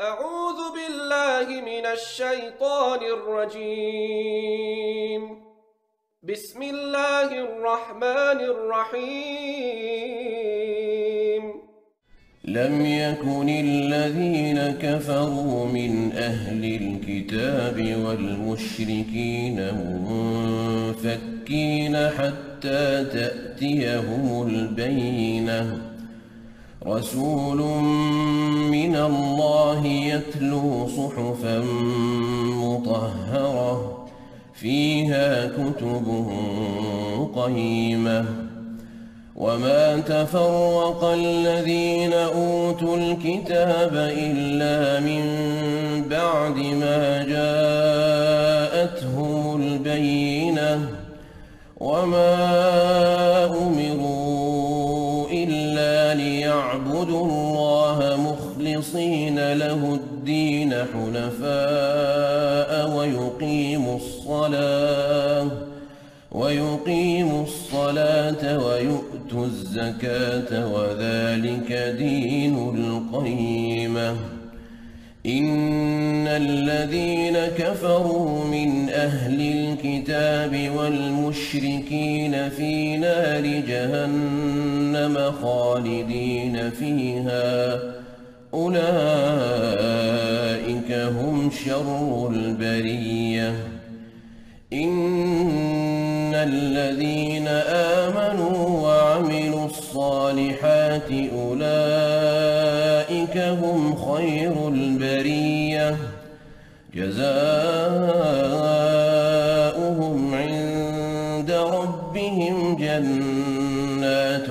أعوذ بالله من الشيطان الرجيم. بسم الله الرحمن الرحيم. لم يكن الذين كفروا من أهل الكتاب والمشركين منفكين حتى تأتيهم البينة رسول من الله يتلو صحفا مطهرة فيها كتب قيمة وما تفرق الذين أوتوا الكتاب إلا من بعد ما جاءتهم البينة وما أمروا إلا ليعبدوا الله مخلصين له الدين حنفاء ويقيموا الصلاة ويؤتوا الزكاة وذلك دين القيمة. إن الذين كفروا من أهل الكتاب والمشركين في نار جهنم خالدين فيها أولئك هم شر البرية. إن الذين آمنوا وعملوا الصالحات أولئك هم خير البرية جزاؤهم عند ربهم جنات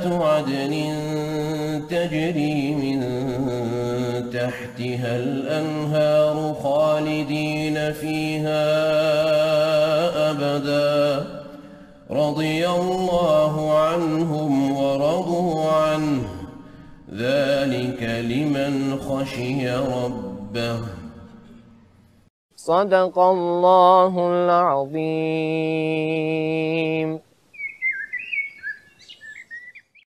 عدن تجري من تحتها الأنهار خالدين فيها أبدا رضي الله عنهم ورضوا عنه ذلك لمن خشي ربه. صدق الله العظيم.